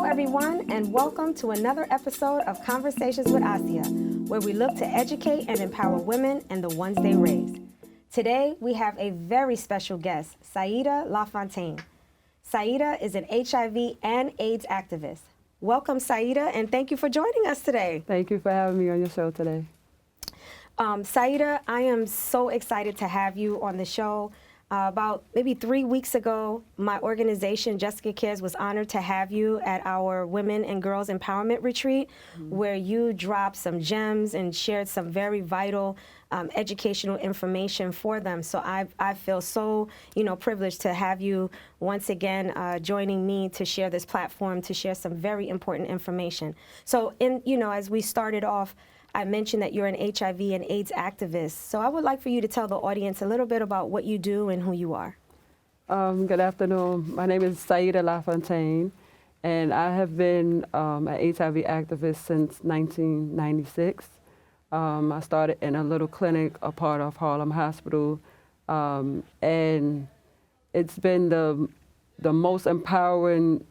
everyone, and welcome to another episode of Conversations with Asiya, where we look to educate and empower women and the ones they raise. Today, we have a very special guest, Syeeda LaFontaine. Syeeda is an HIV and AIDS activist. Welcome, Syeeda, and thank you for joining us today. Thank you for having me on your show today. Syeeda, I am so excited to have you on the show. About maybe 3 weeks ago, my organization, J.E.S.S.I.C.A Cares, was honored to have you at our Women and Girls Empowerment Retreat, where you dropped some gems and shared some very vital educational information for them. So I feel so, privileged to have you once again joining me to share this platform, to share some very important information. So, as we started off, I mentioned that you're an HIV and AIDS activist. So I would like for you to tell the audience a little bit about what you do and who you are. Good afternoon. My name is Syeeda LaFontaine, and I have been an HIV activist since 1996. I started in a little clinic, a part of Harlem Hospital, and it's been the most empowering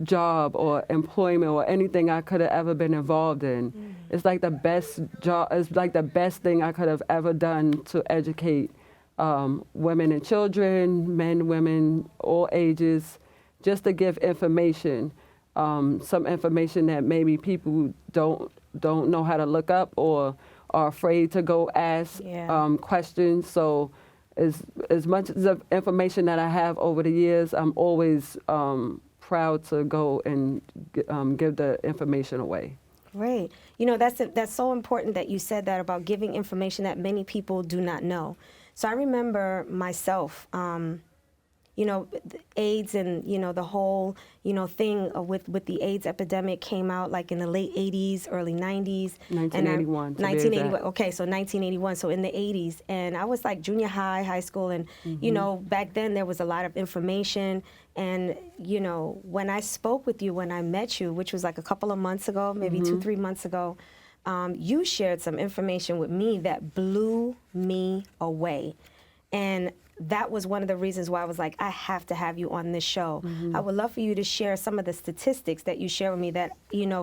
job or employment or anything I could have ever been involved in. It's like the best job, it's like the best thing I could have ever done to educate women and children, men, women, all ages, just to give information, some information that maybe people don't know how to look up or are afraid to go ask questions. So as much as the information that I have over the years, I'm always proud to go and give the information away. Great. That's so important that you said that about giving information that many people do not know. So I remember myself, AIDS and, the whole, thing with the AIDS epidemic came out like in the late 80s, early 90s. 1981. 1981. Okay, so 1981, so in the 80s. And I was like junior high school, and, back then there was a lot of information. And, when I spoke with you, when I met you, which was like a couple of months ago, maybe 2-3 months ago, you shared some information with me that blew me away. And that was one of the reasons why I was like, I have to have you on this show. I would love for you to share some of the statistics that you share with me that,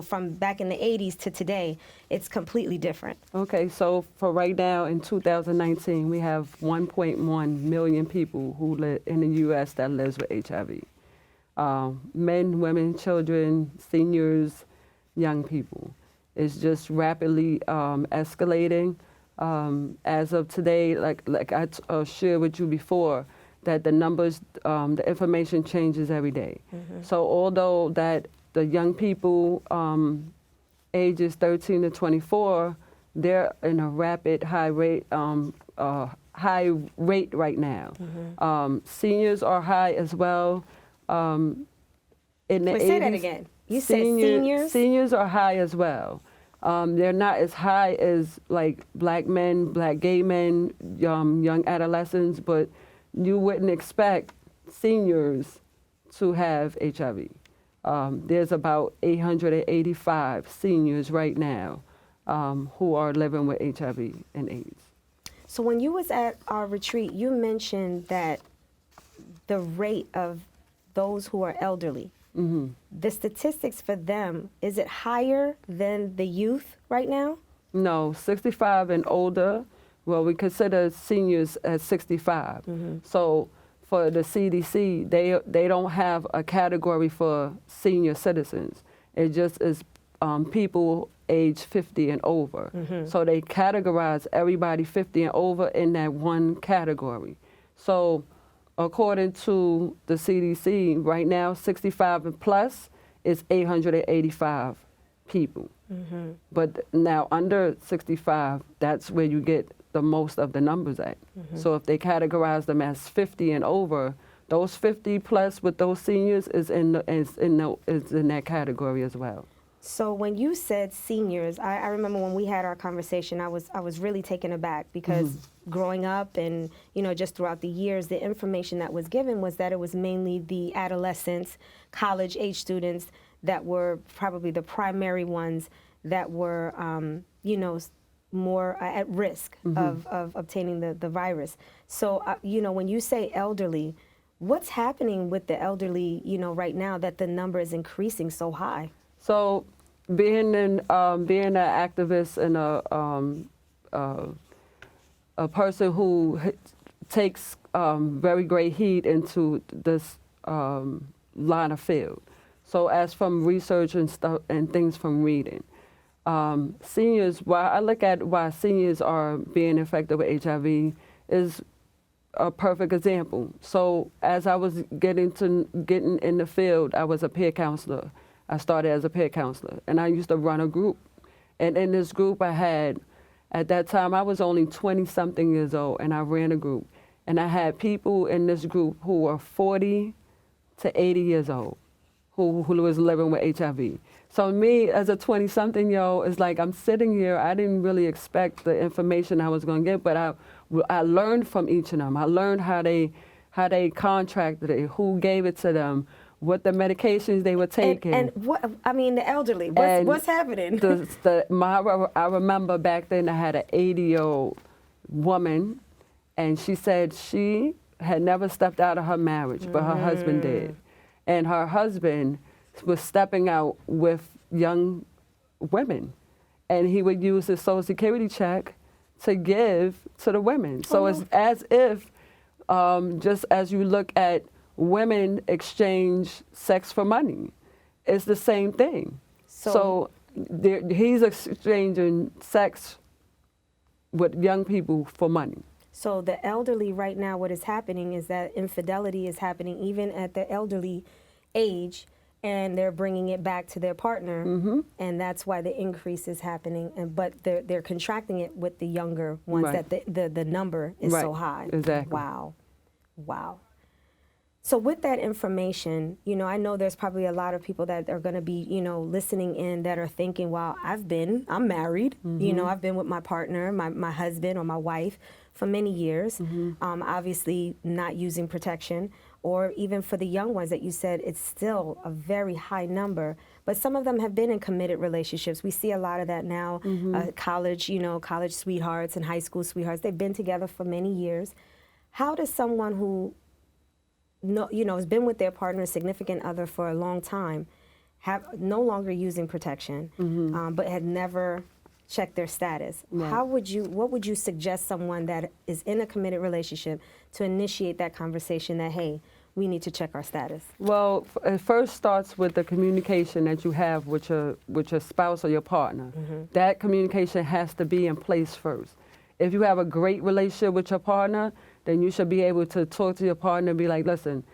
from back in the 80s to today, it's completely different. Okay, so for right now in 2019, we have 1.1 million people who live in the U.S. that lives with HIV. Men, women, children, seniors, young people. It's just rapidly escalating. As of today, like I shared with you before, that the numbers, the information changes every day. So although that the young people ages 13 to 24, they're in a rapid high rate right now. Seniors are high as well. In the 80s, say that again. You said seniors? Seniors are high as well. They're not as high as like black men, black gay men, young adolescents, but you wouldn't expect seniors to have HIV. There's about 885 seniors right now who are living with HIV and AIDS. So when you was at our retreat, you mentioned that the rate of those who are elderly, the statistics for them, is it higher than the youth right now? No, 65 and older, well, we consider seniors as 65. So for the CDC, they don't have a category for senior citizens. It just is people age 50 and over. So they categorize everybody 50 and over in that one category. So according to the CDC, right now, 65 and plus is 885 people. But now under 65, that's where you get the most of the numbers at. So if they categorize them as 50 and over, those 50 plus with those seniors is in that category as well. So when you said seniors, I remember when we had our conversation, I was really taken aback because growing up and, just throughout the years, the information that was given was that it was mainly the adolescents, college-age students that were probably the primary ones that were, more at risk of obtaining the virus. So, when you say elderly, What's happening with the elderly, right now that the number is increasing so high? So being an activist and a person who takes very great heed into this line of field. So as from research and stuff and things from reading, seniors. Why I look at why seniors are being infected with HIV is a perfect example. So as I was getting in the field, I was a peer counselor. I started as a peer counselor, and I used to run a group. And in this group, I had, at that time, I was only 20-something years old, and I ran a group. And I had people in this group who were 40 to 80 years old, who was living with HIV. So me, as a 20-something-year-old, it's like I'm sitting here. I didn't really expect the information I was going to get, but I learned from each of them. I learned how they contracted it, who gave it to them, what the medications they were taking. And what, I mean, the elderly, what's happening? I remember back then I had an 80-year-old woman, and she said she had never stepped out of her marriage, but her husband did. And her husband was stepping out with young women, and he would use his Social Security check to give to the women. So it's as if, just as you look at women exchange sex for money, it's the same thing. So he's exchanging sex with young people for money. So the elderly right now, what is happening is that infidelity is happening even at the elderly age, and they're bringing it back to their partner, and that's why the increase is happening. But they're contracting it with the younger ones, Right. that the number is so high. Exactly. Wow. So with that information, I know there's probably a lot of people that are going to be, listening in that are thinking, wow, I'm married, I've been with my partner, my husband or my wife for many years, obviously not using protection, or even for the young ones that you said, it's still a very high number. But some of them have been in committed relationships. We see a lot of that now, college sweethearts and high school sweethearts. They've been together for many years. How does someone who has been with their partner, significant other for a long time, no longer using protection, but had never checked their status? Right. What would you suggest someone that is in a committed relationship to initiate that conversation that, hey, we need to check our status? Well, it first starts with the communication that you have with your spouse or your partner. That communication has to be in place first. If you have a great relationship with your partner, then you should be able to talk to your partner and be like, listen,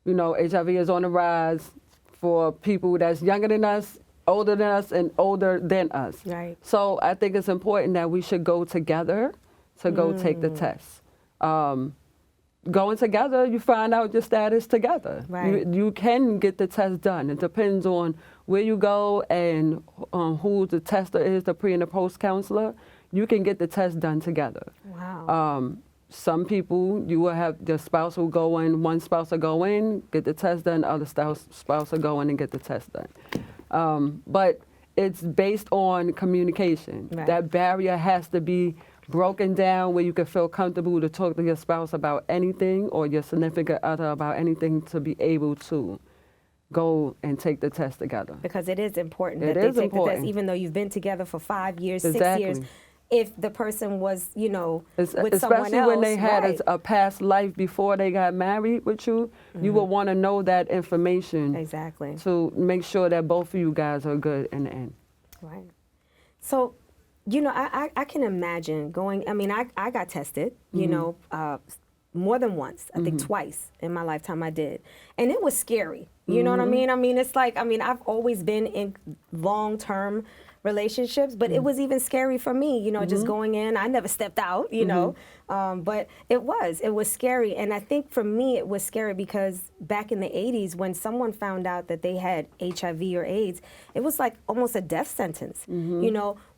HIV is on the rise for people that's younger than us, older than us, and older than us. Right. So I think it's important that we should go together to go take the test. Going together, you find out your status together. Right. You can get the test done. It depends on where you go and who the tester is, the pre and the post counselor. You can get the test done together. Wow. Some people, you will have the spouse will go in, one spouse will go in, get the test done, other spouse will go in and get the test done. But it's based on communication. Right. That barrier has to be broken down where you can feel comfortable to talk to your spouse about anything or your significant other about anything, to be able to go and take the test together. Because it is important It that they is take important. the test, even though you've been together for 5 years, Exactly. 6 years. If the person was, with someone Especially else, when they had right. a past life before they got married with you, you will want to know that information. Exactly. To make sure that both of you guys are good in the end. Right. So, I can imagine going, I got tested, more than once, I think twice in my lifetime I did. And it was scary. You know what I mean? It's like, I've always been in long-term relationships, but it was even scary for me, just going in. I never stepped out, but it was scary. And I think for me, it was scary because back in the 80s, when someone found out that they had HIV or AIDS, it was like almost a death sentence.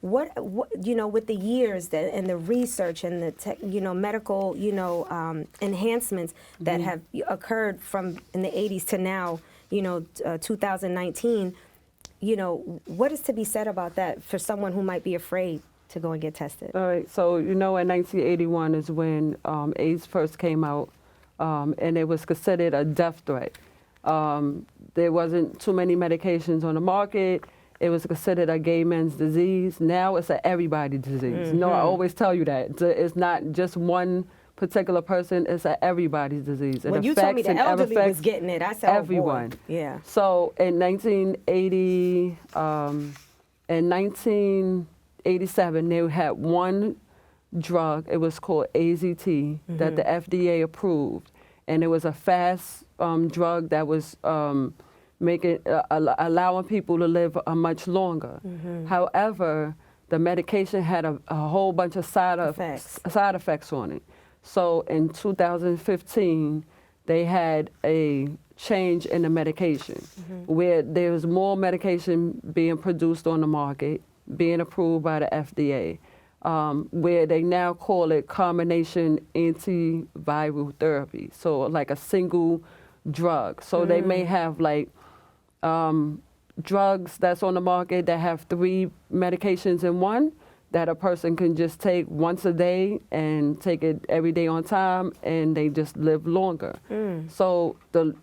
What with the years and the research and the medical, enhancements that have occurred from in the 80s to now, 2019, what is to be said about that for someone who might be afraid to go and get tested? All right, so in 1981 is when AIDS first came out. and it was considered a death threat. There wasn't too many medications on the market. It was considered a gay man's disease. Now it's an everybody disease. No, I always tell you that. It's not just one particular person, it's an everybody's disease. When you told me the elderly was getting it, I said, everyone. Oh boy. Yeah. So in 1987, they had one drug, it was called AZT, that the FDA approved. And it was a fast drug that was allowing people to live much longer. However, the medication had a whole bunch of side effects on it. So in 2015, they had a change in the medication where there was more medication being produced on the market, being approved by the FDA, where they now call it combination antiviral therapy. So like a single drug. So they may have like drugs that's on the market that have 3 medications in one that a person can just take once a day and take it every day on time, and they just live longer. So the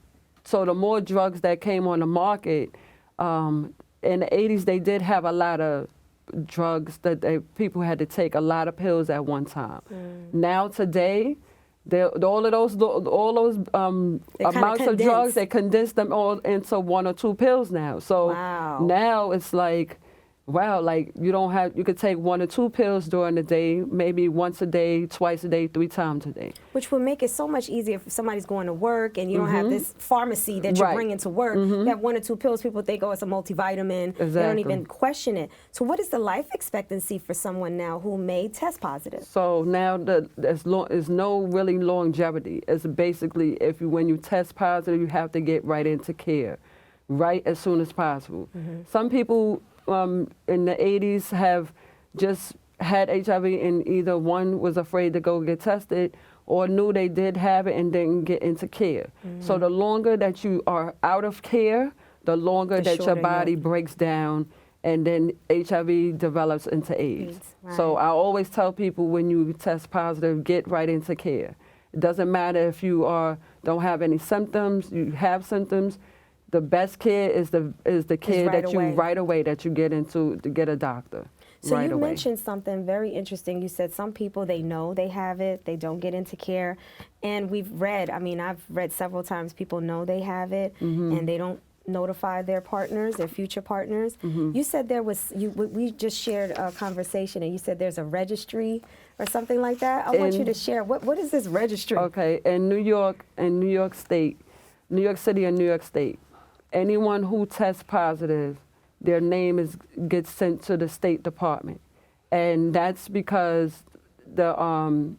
more drugs that came on the market, in the 80s they did have a lot of drugs that people had to take a lot of pills at one time. Now today, all those amounts of drugs, they condense them all into 1 or 2 pills now. So now it's like, wow, like you could take 1 or 2 pills during the day, maybe once a day, twice a day, 3 times a day. Which would make it so much easier if somebody's going to work and you don't have this pharmacy that you're bringing to work. You have 1 or 2 pills, people think, oh, it's a multivitamin. They don't even question it. So what is the life expectancy for someone now who may test positive? So now there's no really longevity. It's basically when you test positive, you have to get right into care, right as soon as possible. Some people in the 80s have just had HIV and either one was afraid to go get tested or knew they did have it and didn't get into care. So the longer that you are out of care, the longer that your body breaks down, and then HIV develops into AIDS. So I always tell people, when you test positive, get right into care. It doesn't matter if you don't have any symptoms, you have symptoms. The best care is the care that you right away that you get into to get a doctor. So you mentioned something very interesting. You said some people, they know they have it, they don't get into care. And we've read, I've read several times, people know they have it and they don't notify their partners, their future partners. You said we just shared a conversation and you said there's a registry or something like that. I want you to share, what is this registry? Okay, in New York State, New York City and New York State, anyone who tests positive, their name gets sent to the State Department. And that's because the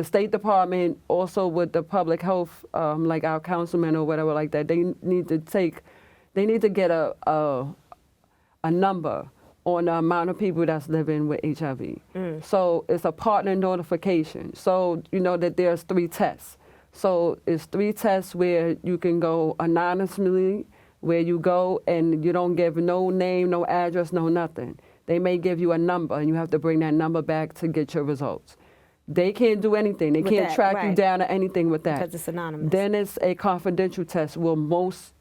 State Department, also with the public health, like our councilman or whatever like that, they need to get a number on the amount of people that's living with HIV. So it's a partner notification. So you know that there's 3 tests. So it's 3 tests where you can go anonymously, where you go and you don't give no name, no address, no nothing. They may give you a number and you have to bring that number back to get your results. They can't do anything. They can't track you down or anything with that. Because it's anonymous. Then it's a confidential test, where most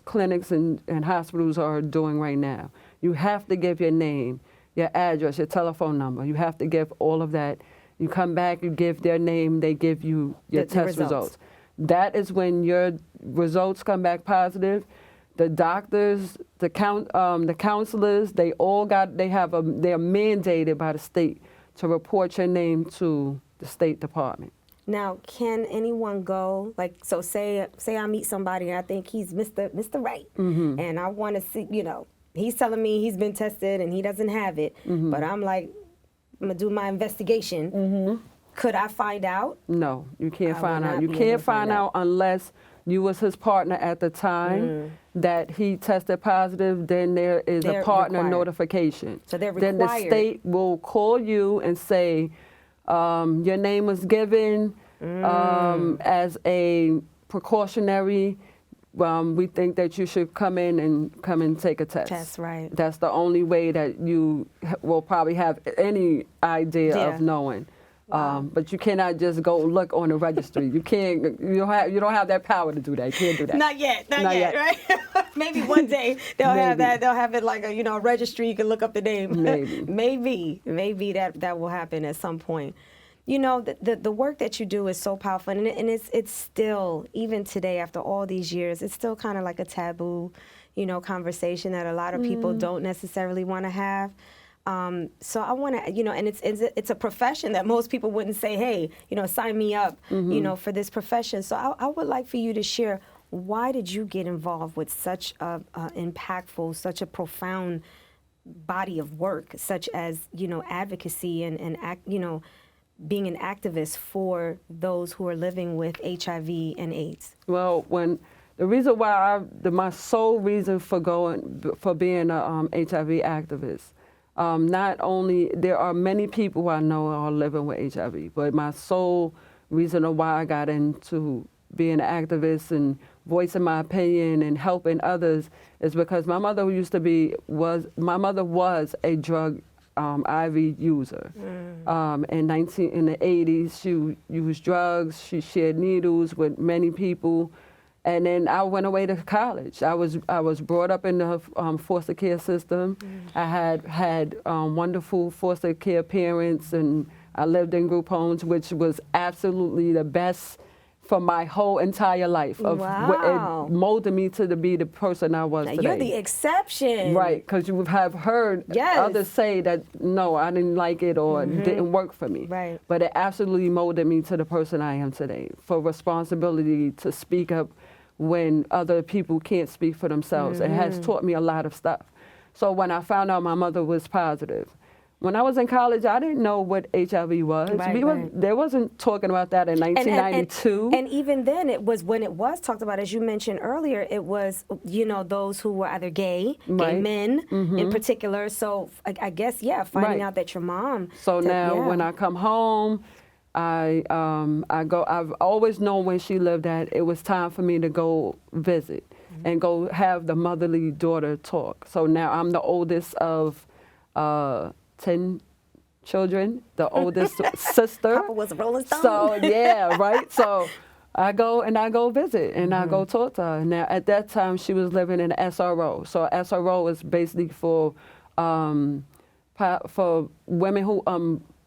clinics and hospitals are doing right now. You have to give your name, your address, your telephone number. You have to give all of that. You come back, you give their name, they give you your test results. That is when your results come back positive. The doctors, the counselors, they're mandated by the state to report your name to the State Department. Now, can anyone go, so say I meet somebody and I think he's Mr. Right, and I want to see, he's telling me he's been tested and he doesn't have it, but I'm like, I'm going to do my investigation. Could I find out? No, you can't find out. You can't find out unless you was his partner at the time that he tested positive. Then there is a partner notification. So they're required. Then the state will call you and say, your name was given as a precautionary. We think that you should come in and take a test. That's right. That's the only way that you will probably have any idea of knowing. Wow. But you cannot just go look on the registry. You can't. You don't have that power to do that. You can't do that. Not yet. Not yet. Right? Maybe one day they'll have that. They'll have it like a registry. You can look up the name. Maybe. Maybe that will happen at some point. The work that you do is so powerful, and it's still, even today after all these years, it's still kind of like a taboo, conversation that a lot of people don't necessarily want to have. So I want to, and it's a profession that most people wouldn't say, hey, sign me up, for this profession. So I would like for you to share, why did you get involved with such a impactful, such a profound body of work, such as, advocacy and being an activist for those who are living with HIV and AIDS? Well, the reason why my sole reason for being a HIV activist, not only there are many people who I know are living with HIV, but my sole reason of why I got into being an activist and voicing my opinion and helping others is because my mother was a drug IV user. In the 80s, she used drugs. She shared needles with many people, and then I went away to college. I was brought up in the foster care system. I had wonderful foster care parents, and I lived in group homes, which was absolutely the best for my whole entire life. Wow. It molded me to be the person I was today. You're the exception. Right, because you have heard others say that, no, I didn't like it or it didn't work for me. Right. But it absolutely molded me to the person I am today, for responsibility to speak up when other people can't speak for themselves. It has taught me a lot of stuff. So when I found out my mother was positive, when I was in college, I didn't know what HIV was. There wasn't talking about that in 1992. And even then, when it was talked about, as you mentioned earlier, it was, those who were either gay men in particular. So I guess, finding out that your mom. So now when I come home, I go. I've always known where she lived at. It was time for me to go visit and go have the motherly daughter talk. So now I'm the oldest of 10 children, the oldest sister. Papa was a Rolling Stone. So So I go visit and I go talk to her. Now at that time she was living in an SRO. So SRO is basically for women who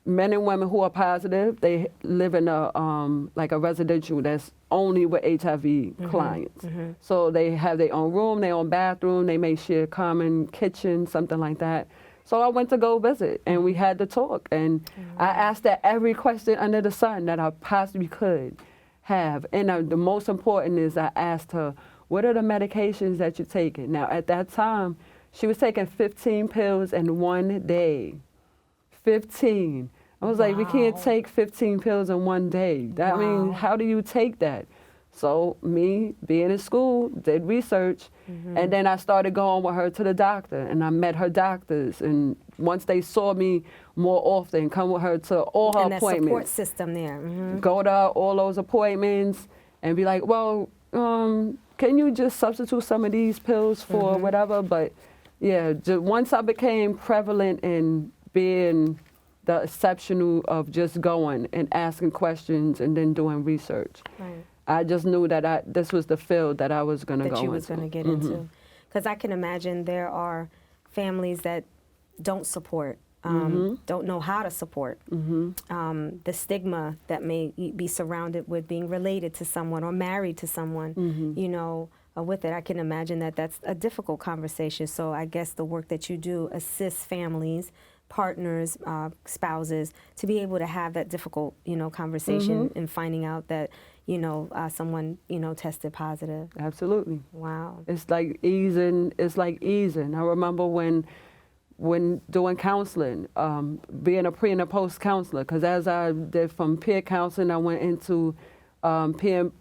men and women who are positive. They live in a like a residential that's only with HIV clients. So they have their own room, their own bathroom. They may share common kitchen, something like that. So I went to go visit, and we had to talk, and I asked her every question under the sun that I possibly could have. And the most important is I asked her, what are the medications that you're taking? Now, at that time, she was taking 15 pills in one day. 15. I was like, we can't take 15 pills in one day. I mean, how do you take that? So me, being in school, did research, and then I started going with her to the doctor, and I met her doctors, and once they saw me more often, come with her to all her appointments. And that support system there. Go to all those appointments and be like, well, can you just substitute some of these pills for whatever? But yeah, once I became prevalent in being the exceptional of just going and asking questions and then doing research. Right. I just knew that this was the field that I was going to go into. That you was going to get into. Because I can imagine there are families that don't support, don't know how to support. The stigma that may be surrounded with being related to someone or married to someone, with it. I can imagine that that's a difficult conversation. So I guess the work that you do assists families, partners, spouses, to be able to have that difficult, conversation and finding out that, someone, tested positive. Absolutely. Wow. It's like easing. I remember when doing counseling, being a pre and a post counselor, because as I did from peer counseling, I went into pre and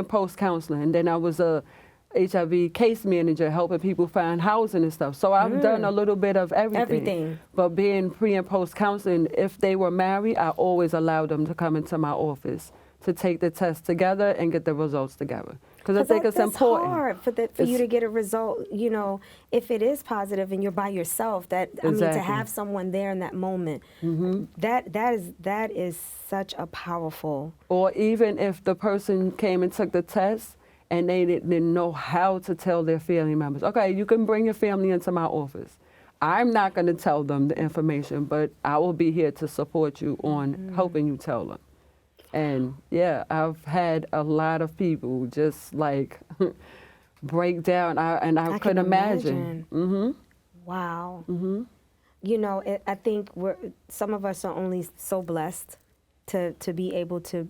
post counseling, and then I was a HIV case manager, helping people find housing and stuff. So I've done a little bit of everything. But being pre and post counseling, if they were married, I always allowed them to come into my office to take the test together and get the results together. Because I think it's that's important. hard for you to get a result, you know, if it is positive and you're by yourself, I mean, to have someone there in that moment, that is such a powerful. Or even if the person came and took the test and they didn't know how to tell their family members, okay, you can bring your family into my office. I'm not going to tell them the information, but I will be here to support you on helping you tell them. And yeah, I've had a lot of people just like break down, and I couldn't imagine. Wow. You know, I think some of us are only so blessed to be able to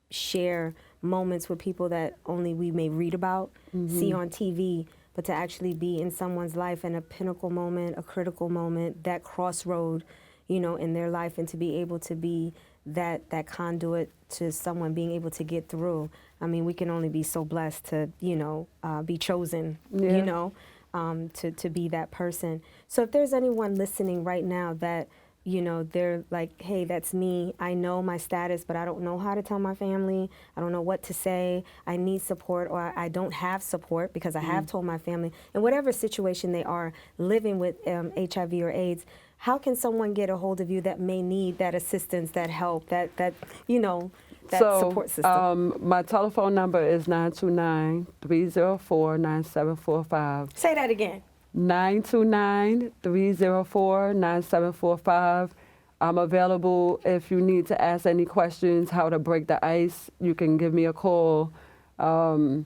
share moments with people that only we may read about, see on TV, but to actually be in someone's life in a pinnacle moment, a critical moment, that crossroad, you know, in their life, and to be able to be that conduit to someone being able to get through. I mean, we can only be so blessed to, you know, be chosen, you know, to be that person. So if there's anyone listening right now that, you know, they're like, hey, that's me. I know my status, but I don't know how to tell my family. I don't know what to say. I need support, or I don't have support because I have told my family. In whatever situation they are living with HIV or AIDS, how can someone get a hold of you that may need that assistance, that help, that you know, that support system? My telephone number is 929-304-9745. Say that again. 929-304-9745. I'm available if you need to ask any questions, how to break the ice. You can give me a call. I'm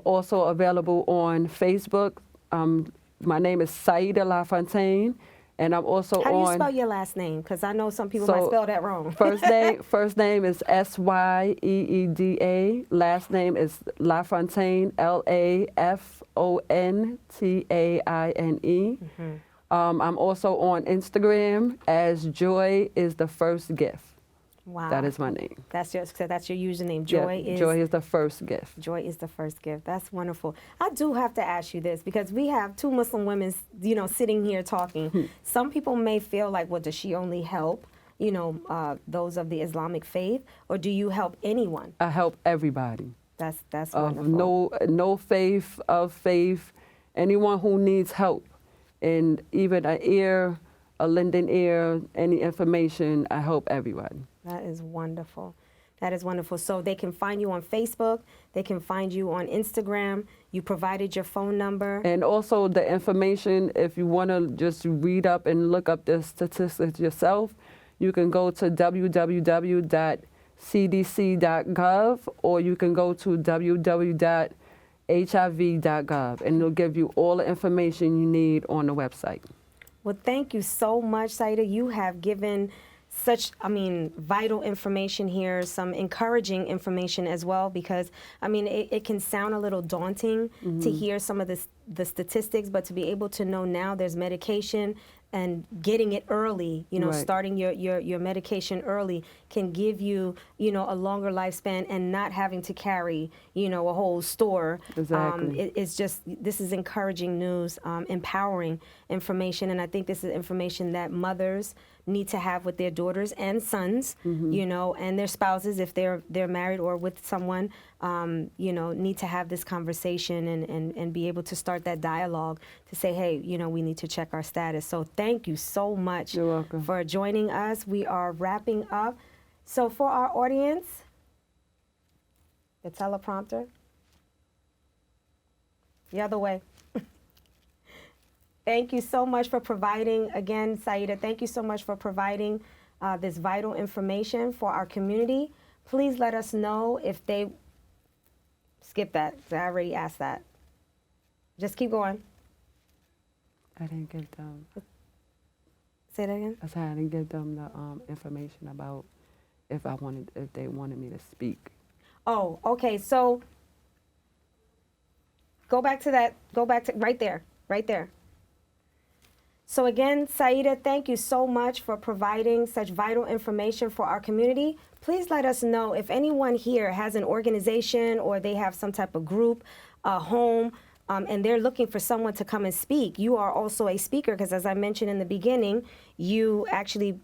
also available on Facebook. My name is Syeeda LaFontaine. And I'm also How do you spell your last name? Because I know some people might spell that wrong. First name is Syeeda. Last name is LaFontaine, LaFontaine. I'm also on Instagram as Joy is the First Gift. Wow. That is my name. That's your username. Joy is the first gift. Joy is the first gift. That's wonderful. I do have to ask you this because we have two Muslim women, you know, sitting here talking. Some people may feel like, well, does she only help, you know, those of the Islamic faith, or do you help anyone? I help everybody. That's wonderful. No faith, of faith, anyone who needs help, and even an ear, a lending ear, any information, I help everybody. That is wonderful. That is wonderful. So they can find you on Facebook. They can find you on Instagram. You provided your phone number. And also the information, if you want to just read up and look up the statistics yourself, you can go to www.cdc.gov, or you can go to www.hiv.gov, and it'll give you all the information you need on the website. Well, thank you so much, Syeeda. You have given such, I mean, vital information here, some encouraging information as well, because, I mean, it can sound a little daunting to hear some of the statistics, but to be able to know now there's medication and getting it early, you know, starting your medication early can give you, you know, a longer lifespan, and not having to carry, you know, a whole store. Exactly. It's just, this is encouraging news, empowering information, and I think this is information that mothers need to have with their daughters and sons, you know, and their spouses if they're married or with someone, you know, need to have this conversation and be able to start that dialogue to say, hey, you know, we need to check our status. So thank you so much for joining us. We are wrapping up. So for our audience, the teleprompter, the other way. Thank you so much for providing, again, Syeeda, thank you so much for providing this vital information for our community. Please let us know if they, skip that, I already asked that. Just keep going. I didn't give them. Say that again? I said I didn't give them the information about if they wanted me to speak. Oh, okay, so go back to right there. So again, Syeeda, thank you so much for providing such vital information for our community. Please let us know if anyone here has an organization or they have some type of group, a home, and they're looking for someone to come and speak. You are also a speaker because, as I mentioned in the beginning, you actually,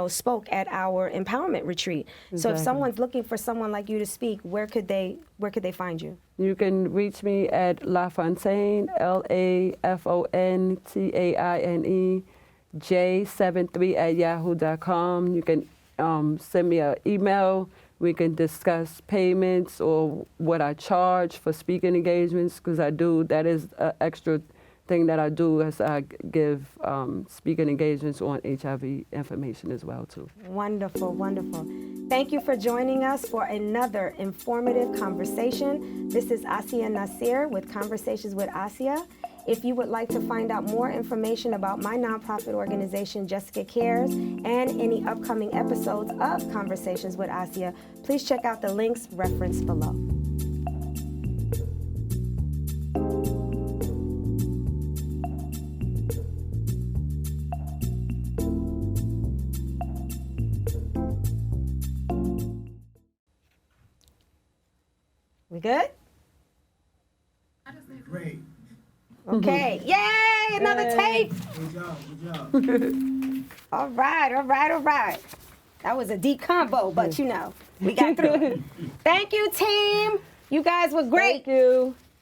spoke at our empowerment retreat. So if Exactly. someone's looking for someone like you to speak, where could they find you? You can reach me at LaFontaine, LaFontaine, J73 @yahoo.com. You can send me an email. We can discuss payments or what I charge for speaking engagements, because that is an extra thing that I do, as I give speaking engagements on HIV information as well too. Wonderful, wonderful. Thank you for joining us for another informative conversation. This is Asiya Nasir with Conversations with Asiya. If you would like to find out more information about my nonprofit organization, Jessica Cares, and any upcoming episodes of Conversations with Asiya, please check out the links referenced below. We good? Great. Okay. Yay! Another tape. Good job. Good job. All right. That was a deep combo, but we got through it. Thank you, team. You guys were great. Thank you.